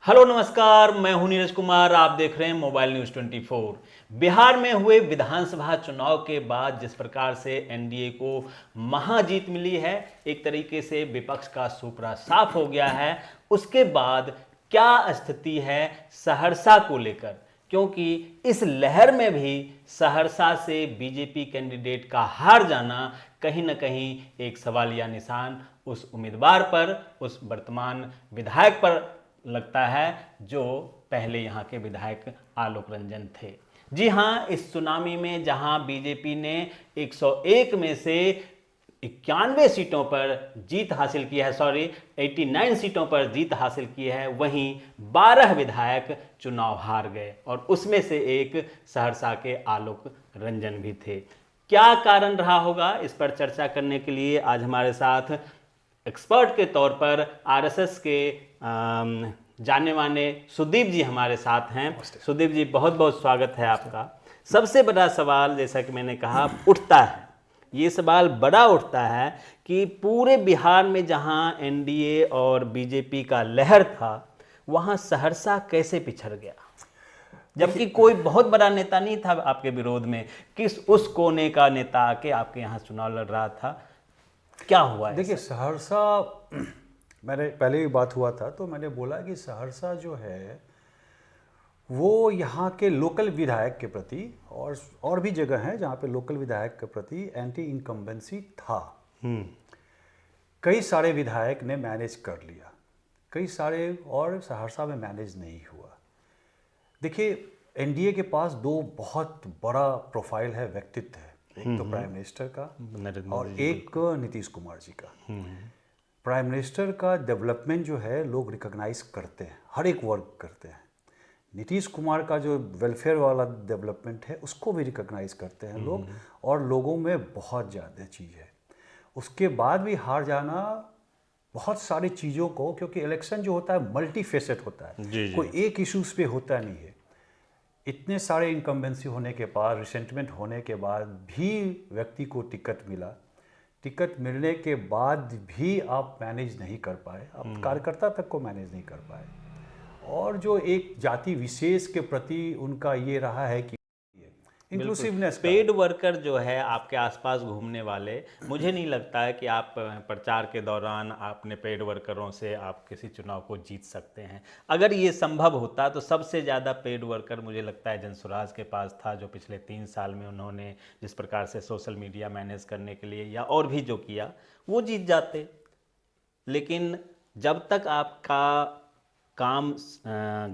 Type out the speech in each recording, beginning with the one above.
Hello नमस्कार, मैं हूं नीरज कुमार। आप देख रहे हैं मोबाइल न्यूज 24। बिहार में हुए विधानसभा चुनाव के बाद जिस प्रकार से एनडीए को महाजीत मिली है, एक तरीके से विपक्ष का सुपड़ा साफ हो गया है। उसके बाद क्या स्थिति है सहरसा को लेकर, क्योंकि इस लहर में भी सहरसा से बीजेपी कैंडिडेट का हार जाना कहीं ना कहीं एक सवालिया निशान उस उम्मीदवार पर, उस वर्तमान विधायक पर लगता है जो पहले यहाँ के विधायक आलोक रंजन थे। जी हाँ, इस सुनामी में जहाँ बीजेपी ने 101 में से 91 सीटों पर जीत हासिल की है, 89 सीटों पर जीत हासिल की है, वहीं 12 विधायक चुनाव हार गए और उसमें से एक सहरसा के आलोक रंजन भी थे। क्या कारण रहा होगा, इस पर चर्चा करने के लिए आज हमारे साथ एक्सपर्ट के तौर पर आरएसएस के जाने माने सुदीप जी हमारे साथ हैं। सुदीप जी, बहुत बहुत स्वागत है आपका। सबसे बड़ा सवाल, जैसा कि मैंने कहा, उठता है, ये सवाल बड़ा उठता है कि पूरे बिहार में जहां एनडीए और बीजेपी का लहर था, वहां सहरसा कैसे पिछड़ गया, जबकि कोई बहुत बड़ा नेता नहीं था आपके विरोध में। किस उस कोने का नेता आके आपके यहाँ चुनाव लड़ रहा था, क्या हुआ है? देखिए, सहरसा मैंने पहले भी बात हुआ था तो मैंने बोला कि सहरसा जो है वो यहाँ के लोकल विधायक के प्रति और भी जगह हैं जहाँ पे लोकल विधायक के प्रति एंटी इनकम्बेंसी था। कई सारे विधायक ने मैनेज कर लिया, कई सारे और सहरसा में मैनेज नहीं हुआ। देखिए, एनडीए के पास दो बहुत बड़ा प्रोफाइल है, व्यक्तित्व है। एक तो प्राइम मिनिस्टर का और एक नीतीश कुमार जी का। प्राइम मिनिस्टर का डेवलपमेंट जो है लोग रिकॉग्नाइज करते हैं, हर एक वर्ग करते हैं। नीतीश कुमार का जो वेलफेयर वाला डेवलपमेंट है उसको भी रिकॉग्नाइज करते हैं लोग, और लोगों में बहुत ज़्यादा चीज़ है। उसके बाद भी हार जाना बहुत सारी चीज़ों को, क्योंकि इलेक्शन जो होता है मल्टी फेसेट होता है, कोई एक इश्यूज पे होता नहीं है। इतने सारे इनकम्बेंसी होने के बाद, रिसेंटमेंट होने के बाद भी व्यक्ति को टिकट मिला। टिकट मिलने के बाद भी आप मैनेज नहीं कर पाए, आप कार्यकर्ता तक को मैनेज नहीं कर पाए। और जो एक जाति विशेष के प्रति उनका ये रहा है कि इंक्लूसिवनेस, पेड वर्कर जो है आपके आसपास घूमने वाले, मुझे नहीं लगता है कि आप प्रचार के दौरान आपने पेड वर्करों से आप किसी चुनाव को जीत सकते हैं। अगर ये संभव होता तो सबसे ज़्यादा पेड वर्कर मुझे लगता है जनसुराज के पास था, जो पिछले 3 साल में उन्होंने जिस प्रकार से सोशल मीडिया मैनेज करने के लिए या और भी जो किया, वो जीत जाते। लेकिन जब तक आपका काम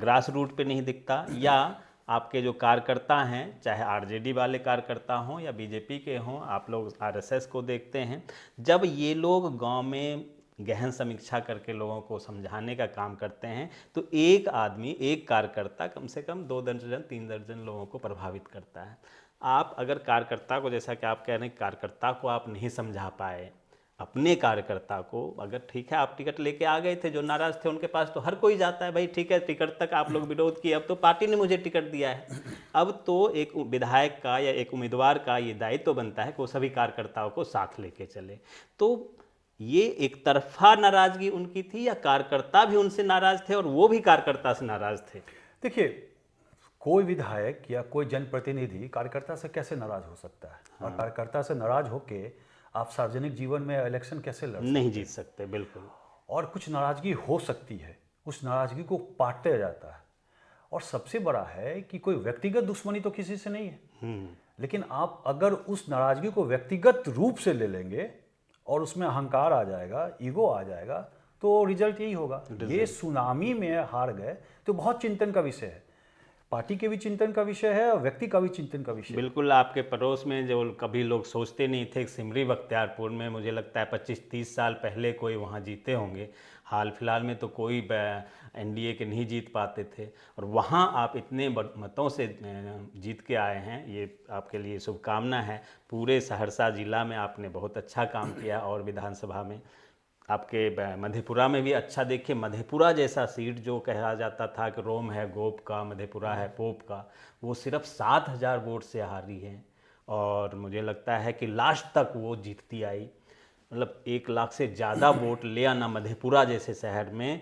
ग्रास रूट पे नहीं दिखता, या आपके जो कार्यकर्ता हैं, चाहे आरजेडी वाले कार्यकर्ता हों या बीजेपी के हों, आप लोग आरएसएस को देखते हैं, जब ये लोग गांव में गहन समीक्षा करके लोगों को समझाने का काम करते हैं, तो एक आदमी, एक कार्यकर्ता कम से कम 2 दर्जन 3 दर्जन लोगों को प्रभावित करता है। आप अगर कार्यकर्ता को, जैसा कि आप कह रहे हैं, कार्यकर्ता को आप नहीं समझा पाए, अपने कार्यकर्ता को, अगर ठीक है आप टिकट लेके आ गए थे, जो नाराज थे उनके पास तो हर कोई जाता है, भाई ठीक है टिकट तक आप लोग विरोध किए, अब तो पार्टी ने मुझे टिकट दिया है। अब तो एक विधायक का या एक उम्मीदवार का ये दायित्व तो बनता है कि वो सभी कार्यकर्ताओं को साथ लेके चले। तो ये एक तरफा नाराजगी उनकी थी, या कार्यकर्ता भी उनसे नाराज थे और वो भी कार्यकर्ता से नाराज थे? देखिए, कोई विधायक या कोई जनप्रतिनिधि कार्यकर्ता से कैसे नाराज हो सकता है? और कार्यकर्ता से नाराज होके आप सार्वजनिक जीवन में इलेक्शन कैसे लड़ सकते हैं? नहीं जीत सकते, बिल्कुल। और कुछ नाराजगी हो सकती है, उस नाराजगी को पाटा जाता है। और सबसे बड़ा है कि कोई व्यक्तिगत दुश्मनी तो किसी से नहीं है, लेकिन आप अगर उस नाराजगी को व्यक्तिगत रूप से ले लेंगे और उसमें अहंकार आ जाएगा, ईगो आ जाएगा, तो रिजल्ट यही होगा। ये सुनामी में हार गए तो बहुत चिंतन का विषय है, पार्टी के भी चिंतन का विषय है और व्यक्ति का भी चिंतन का विषय है। बिल्कुल। आपके पड़ोस में जो कभी लोग सोचते नहीं थे, सिमरी बख्तियारपुर में मुझे लगता है 25-30 साल पहले कोई वहाँ जीते होंगे। हाल फिलहाल में तो कोई एनडीए के नहीं जीत पाते थे, और वहाँ आप इतने मतों से जीत के आए हैं, ये आपके लिए शुभकामना है। पूरे सहरसा जिला में आपने बहुत अच्छा काम किया, और विधानसभा में आपके मधेपुरा में भी अच्छा। देखिए, मधेपुरा जैसा सीट जो कहा जाता था कि रोम है गोप का, मधेपुरा है पोप का, वो सिर्फ 7,000 वोट से हारी है, और मुझे लगता है कि लास्ट तक वो जीतती आई। मतलब 1 लाख से ज़्यादा वोट ले आना मधेपुरा जैसे शहर में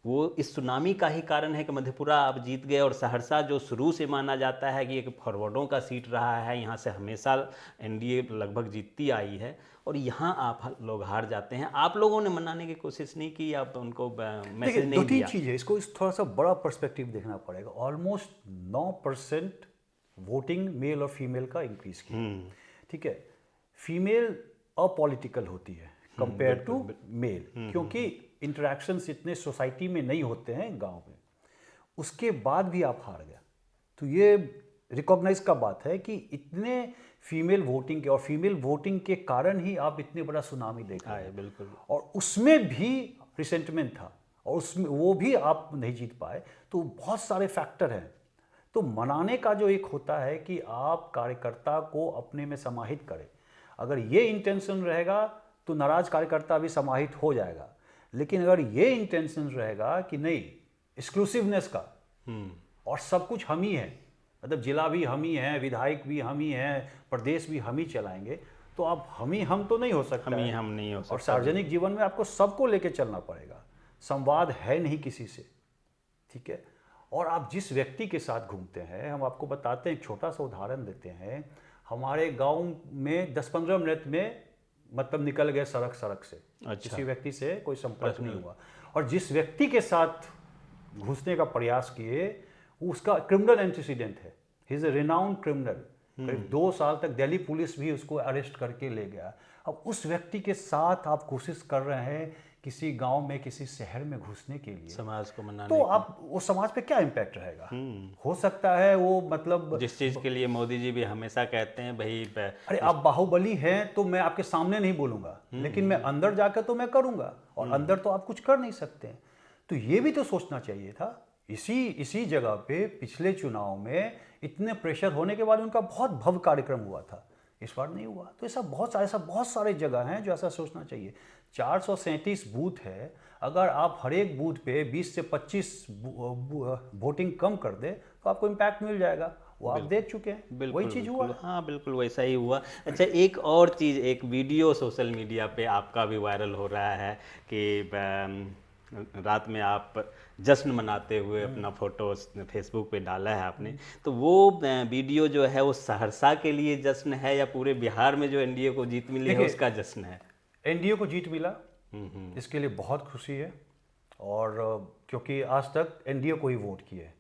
वो इस सुनामी का ही कारण है कि मधेपुरा आप जीत गए, और सहरसा जो शुरू से माना जाता है कि एक फॉरवर्डों का सीट रहा है, यहाँ से हमेशा एनडीए लगभग जीतती आई है, और यहाँ आप लोग हार जाते हैं। आप लोगों ने मनाने की कोशिश नहीं की, आप उनको मैसेज देखिए, नहीं दो तीन दिया? चीज़ है, इसको इस थोड़ा सा बड़ा पर्सपेक्टिव देखना पड़ेगा। ऑलमोस्ट 9% वोटिंग मेल और फीमेल का इंक्रीज किया, ठीक है। फीमेल अपॉलिटिकल होती है कंपेयर टू मेल, क्योंकि इंटरेक्शंस इतने सोसाइटी में नहीं होते हैं गांव में। उसके बाद भी आप हार गए, तो ये रिकॉग्नाइज का बात है कि इतने फीमेल वोटिंग के, और फीमेल वोटिंग के कारण ही आप इतने बड़ा सुनामी देख रहे हैं। बिल्कुल। और उसमें भी रिसेंटमेंट था, और उसमें वो भी आप नहीं जीत पाए, तो बहुत सारे फैक्टर हैं। तो मनाने का जो एक होता है कि आप कार्यकर्ता को अपने में समाहित करें, अगर ये इंटेंशन रहेगा तो नाराज कार्यकर्ता भी समाहित हो जाएगा। लेकिन अगर ये इंटेंशन रहेगा कि नहीं, एक्सक्लूसिवनेस का, और सब कुछ हम ही है, मतलब जिला भी हम ही हैं, विधायक भी हम ही हैं, प्रदेश भी हम ही चलाएंगे, तो आप हम तो नहीं हो सकता, हम नहीं हो सकता। और सार्वजनिक जीवन में आपको सबको लेके चलना पड़ेगा, संवाद है नहीं किसी से, ठीक है। और आप जिस व्यक्ति के साथ घूमते हैं, हम आपको बताते हैं, एक छोटा सा उदाहरण देते हैं। हमारे गांव में 10-15 मिनट में मतलब निकल गए सड़क से। अच्छा। किसी व्यक्ति से कोई संपर्क नहीं हुआ, और जिस व्यक्ति के साथ घुसने का प्रयास किए, उसका क्रिमिनल एंटीसीडेंट है, he is a renowned criminal. करीब 2 साल तक दिल्ली पुलिस भी उसको अरेस्ट करके ले गया। अब उस व्यक्ति के साथ आप कोशिश कर रहे हैं किसी गांव में, किसी शहर में घुसने के लिए, समाज को मनाने तो आप वो समाज पे क्या इम्पैक्ट रहेगा? हो सकता है वो मतलब जिस चीज़ के लिए मोदी जी भी हमेशा कहते हैं भाई अरे आप बाहुबली हैं तो मैं आपके सामने नहीं बोलूंगा, लेकिन मैं अंदर जाकर तो मैं करूंगा, और अंदर तो आप कुछ कर नहीं सकते। तो ये भी तो सोचना चाहिए था। इसी जगह पे पिछले चुनाव में इतने प्रेशर होने के बाद उनका बहुत भव्य कार्यक्रम हुआ था, इस बार नहीं हुआ। तो ऐसा बहुत सारे जगह हैं जो ऐसा सोचना चाहिए। 437 बूथ है, अगर आप हर एक बूथ पे 20 से 25 वोटिंग कम कर दे तो आपको इम्पैक्ट मिल जाएगा। वो आप देख चुके हैं, वही चीज़ हुआ। हाँ बिल्कुल वैसा ही हुआ। अच्छा, एक और चीज़, एक वीडियो सोशल मीडिया पे आपका भी वायरल हो रहा है कि रात में आप जश्न मनाते हुए अपना फोटो फेसबुक पे डाला है आपने, तो वो वीडियो जो है वो सहरसा के लिए जश्न है या पूरे बिहार में जो एनडीए को जीत मिली है उसका जश्न है? एनडीए को जीत मिला, इसके लिए बहुत खुशी है, और क्योंकि आज तक एनडीए को ही वोट किए।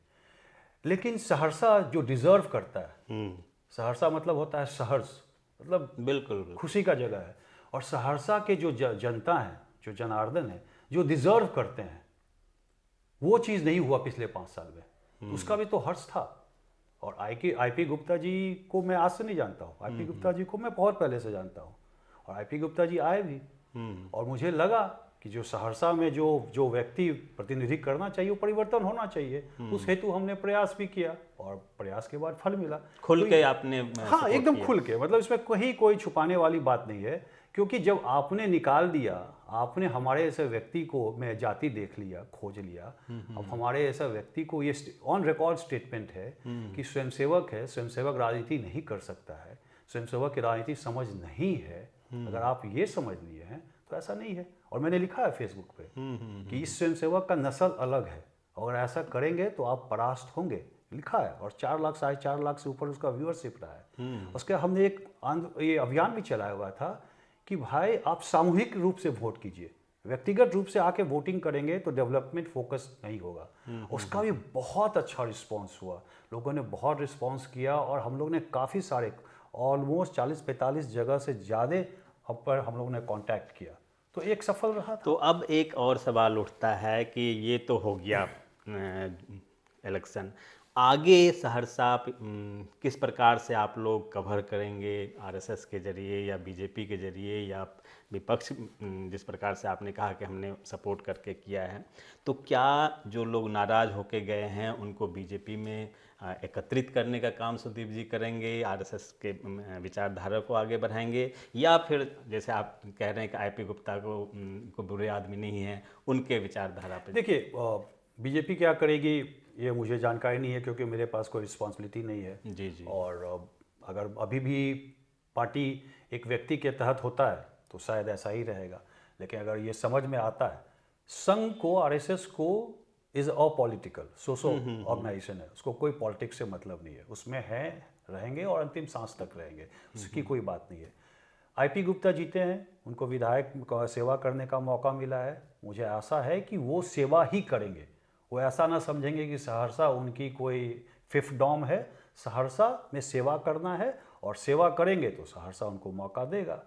लेकिन सहरसा जो डिजर्व करता है, सहरसा मतलब होता है सहर्ष, मतलब बिल्कुल खुशी का जगह है, और सहरसा के जो जनता है, जो जनार्दन है, जो डिजर्व करते हैं, वो चीज़ नहीं हुआ पिछले 5 साल में। उसका भी तो हर्ष था। और आईपी गुप्ता जी को मैं आज से नहीं जानता हूँ, आईपी गुप्ता जी को मैं बहुत पहले से जानता हूँ, और आईपी गुप्ता जी आए भी, और मुझे लगा कि जो सहरसा में जो व्यक्ति प्रतिनिधि करना चाहिए वो परिवर्तन होना चाहिए। उस हेतु हमने प्रयास भी किया, और प्रयास के बाद फल मिला। खुल के आपने हाँ, एकदम खुल के, मतलब इसमें कहीं कोई छुपाने वाली बात नहीं है, क्योंकि जब आपने निकाल दिया, आपने हमारे ऐसे व्यक्ति को, मैं जाति देख लिया, खोज लिया, अब हमारे ऐसा व्यक्ति को, ये ऑन रिकॉर्ड स्टेटमेंट है कि स्वयंसेवक है, स्वयंसेवक राजनीति नहीं कर सकता है, स्वयंसेवक की राजनीति समझ नहीं है। अगर आप ये समझ लिए हैं तो ऐसा नहीं है, और मैंने लिखा है फेसबुक पे कि इस स्वयंसेवक का नस्ल अलग है, अगर ऐसा करेंगे तो आप परास्त होंगे, लिखा है। और 4 लाख 4.5 लाख से ऊपर उसका व्यूअरशिप रहा है। उसके हमने एक ये अभियान भी चलाया हुआ था कि भाई आप सामूहिक रूप से वोट कीजिए, व्यक्तिगत रूप से आके वोटिंग करेंगे तो डेवलपमेंट फोकस नहीं होगा। उसका भी बहुत अच्छा रिस्पांस हुआ, लोगों ने बहुत रिस्पांस किया, और हम लोग ने काफ़ी सारे, ऑलमोस्ट 40-45 जगह से ज़्यादा पर हम लोगों ने कांटेक्ट किया, तो एक सफल रहा था। तो अब एक और सवाल उठता है कि ये तो हो गया इलेक्शन, आगे सहरसा किस प्रकार से आप लोग कवर करेंगे? आरएसएस के जरिए या बीजेपी के जरिए या विपक्ष, जिस प्रकार से आपने कहा कि हमने सपोर्ट करके किया है, तो क्या जो लोग नाराज़ होके गए हैं उनको बीजेपी में एकत्रित करने का काम सुदीप जी करेंगे, आरएसएस के विचारधारा को आगे बढ़ाएंगे, या फिर जैसे आप कह रहे हैं कि आईपी गुप्ता को बुरे आदमी नहीं है, उनके विचारधारा पे? देखिए, बीजेपी क्या करेगी ये मुझे जानकारी नहीं है, क्योंकि मेरे पास कोई रिस्पॉन्सिबिलिटी नहीं है। जी। और अगर अभी भी पार्टी एक व्यक्ति के तहत होता है तो शायद ऐसा ही रहेगा, लेकिन अगर ये समझ में आता है संघ को, आरएसएस को इज अपॉलिटिकल सोशो ऑर्गेनाइजेशन है, उसको कोई पॉलिटिक्स से मतलब नहीं है, उसमें है, रहेंगे और अंतिम सांस तक रहेंगे, उसकी कोई बात नहीं है। आईपी गुप्ता जीते हैं, उनको विधायक का सेवा करने का मौका मिला है, मुझे आशा है कि वो सेवा ही करेंगे, वो ऐसा ना समझेंगे कि सहरसा उनकी कोई फिफ्थ डॉम है। सहरसा में सेवा करना है और सेवा करेंगे तो सहरसा उनको मौका देगा,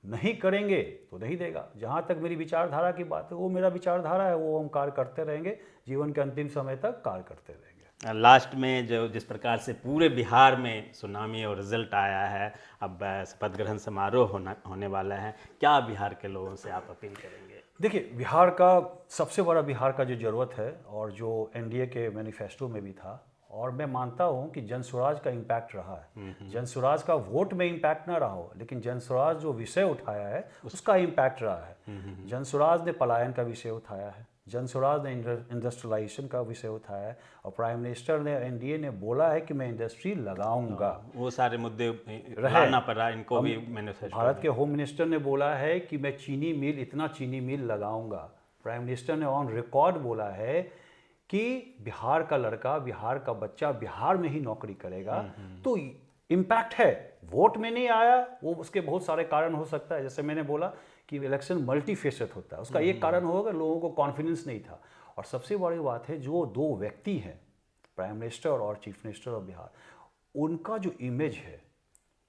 नहीं करेंगे तो नहीं देगा। जहाँ तक मेरी विचारधारा की बात है, वो मेरा विचारधारा है, वो हम कार्य करते रहेंगे, जीवन के अंतिम समय तक कार्य करते रहेंगे। लास्ट में जो जिस प्रकार से पूरे बिहार में सुनामी और रिजल्ट आया है, अब शपथ ग्रहण समारोह होने वाला है, क्या बिहार के लोगों से आप अपील करेंगे? देखिए, बिहार का सबसे बड़ा, बिहार का जो ज़रूरत है और जो एनडीए के मैनिफेस्टो में भी था, और मैं मानता हूं कि जन स्वराज का इम्पैक्ट रहा है। जन स्वराज का वोट में इम्पैक्ट ना रहा हो, लेकिन जन स्वराज जो विषय उठाया है उसका इम्पैक्ट रहा है। जन स्वराज ने पलायन का विषय उठाया है, जन स्वराज ने इंडस्ट्रियलाइजेशन का विषय उठाया है, और प्राइम मिनिस्टर ने, एनडीए ने बोला है कि मैं इंडस्ट्री लगाऊंगा। वो सारे मुद्दे लाना पड़ा इनको भी मैनिफेस्टो। भारत के होम मिनिस्टर ने बोला है कि मैं चीनी मिल, इतना चीनी मिल लगाऊंगा। प्राइम मिनिस्टर ने ऑन रिकॉर्ड बोला है कि बिहार का लड़का, बिहार का बच्चा बिहार में ही नौकरी करेगा। तो इम्पैक्ट है, वोट में नहीं आया, वो उसके बहुत सारे कारण हो सकता है। जैसे मैंने बोला कि इलेक्शन मल्टी फेसेट होता है, उसका एक कारण होगा लोगों को कॉन्फिडेंस नहीं था। और सबसे बड़ी बात है, जो दो व्यक्ति हैं, प्राइम मिनिस्टर और चीफ मिनिस्टर ऑफ बिहार, उनका जो इमेज है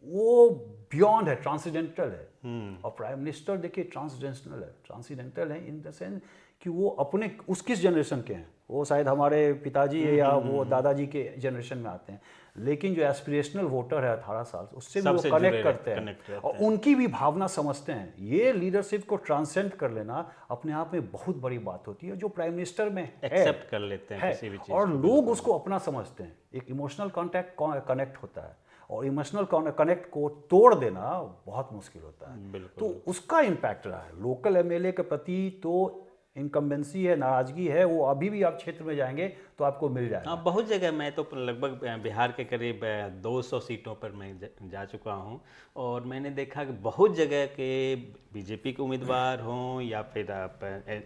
वो बियॉन्ड है, ट्रांसीडेंटल है। और प्राइम मिनिस्टर देखिए ट्रांसीडेंटल है इन द सेंस कि वो अपने उस किस जनरेशन के हैं, वो शायद हमारे पिताजी या वो दादाजी के जनरेशन में आते हैं, लेकिन जो एस्पिरेशनल वोटर है 18 साल, उससे भी वो कनेक्ट करते हैं और उनकी भी भावना समझते हैं। ये लीडरशिप को ट्रांसेंड कर लेना अपने आप में बहुत बड़ी बात होती है, जो प्राइम मिनिस्टर में एक्सेप्ट कर लेते हैं किसी भी चीज और लोग उसको अपना समझते हैं। एक इमोशनल कनेक्ट होता है, और इमोशनल कनेक्ट को तोड़ देना बहुत मुश्किल होता है। तो उसका इम्पैक्ट रहा है। लोकल एमएलए के प्रति तो इनकम्बेंसी है, नाराजगी है, वो अभी भी आप क्षेत्र में जाएंगे तो आपको मिल जाएगा। हाँ, बहुत जगह मैं तो लगभग बिहार के करीब 200 सीटों पर मैं जा चुका हूँ, और मैंने देखा कि बहुत जगह के बीजेपी के उम्मीदवार हों या फिर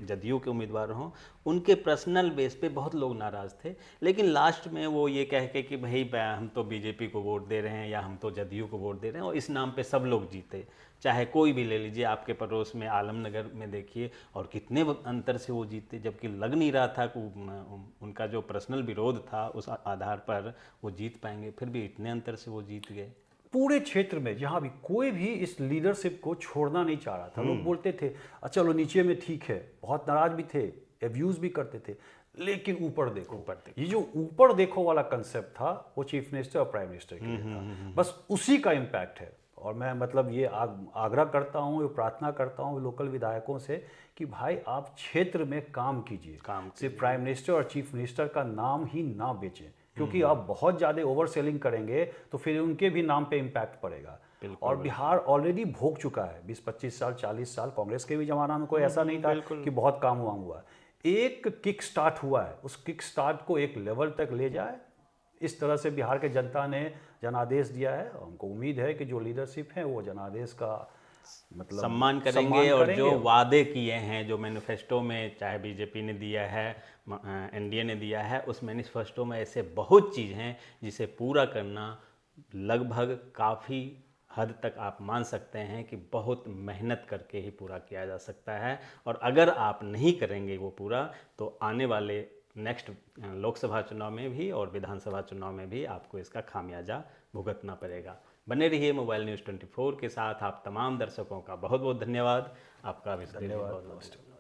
जदयू के उम्मीदवार हों, उनके पर्सनल बेस पे बहुत लोग नाराज़ थे, लेकिन लास्ट में वो ये कह के कि भाई हम तो बीजेपी को वोट दे रहे हैं या हम तो जदयू को वोट दे रहे हैं, और इस नाम पे सब लोग जीते। चाहे कोई भी ले लीजिए, आपके पड़ोस में आलमनगर में देखिए, और कितने अंतर से वो जीते, जबकि लग नहीं रहा था कि उनका जो पर्सनल विरोध था उस आधार पर वो जीत पाएंगे, फिर भी इतने अंतर से वो जीत गए। पूरे क्षेत्र में जहाँ भी कोई भी इस लीडरशिप को छोड़ना नहीं चाह रहा था। लोग बोलते थे चलो नीचे में ठीक है, बहुत नाराज भी थे, एब्यूज भी करते थे, लेकिन ऊपर देखो। ये जो ऊपर देखो वाला कंसेप्ट था, वो चीफ मिनिस्टर और प्राइम मिनिस्टर के लिए था। बस उसी का इम्पैक्ट है। और मैं मतलब ये आग्रह करता हूँ, ये प्रार्थना करता हूँ लोकल विधायकों से कि भाई आप क्षेत्र में काम कीजिए, सिर्फ प्राइम मिनिस्टर और चीफ मिनिस्टर का नाम ही ना बेचें, क्योंकि आप बहुत ज़्यादा ओवर सेलिंग करेंगे तो फिर उनके भी नाम पे इम्पैक्ट पड़ेगा। और बिहार ऑलरेडी भोग चुका है 20-25 साल, 40 साल। कांग्रेस के भी जमाना में कोई ऐसा नहीं था कि बहुत काम हुआ। एक किक स्टार्ट हुआ है, उस किक स्टार्ट को एक लेवल तक ले जाए, इस तरह से बिहार के जनता ने जनादेश दिया है। हमको उम्मीद है कि जो लीडरशिप है वो जनादेश का मतलब सम्मान करेंगे और जो वादे किए हैं, जो मैनिफेस्टो में चाहे बीजेपी ने दिया है, एनडीए ने दिया है, उस मैनिफेस्टो में ऐसे बहुत चीज़ हैं जिसे पूरा करना लगभग काफ़ी हद तक आप मान सकते हैं कि बहुत मेहनत करके ही पूरा किया जा सकता है। और अगर आप नहीं करेंगे वो पूरा, तो आने वाले नेक्स्ट लोकसभा चुनाव में भी और विधानसभा चुनाव में भी आपको इसका खामियाजा भुगतना पड़ेगा। बने रहिए मोबाइल न्यूज़ 24 के साथ। आप तमाम दर्शकों का बहुत बहुत धन्यवाद। आपका भी धन्यवाद।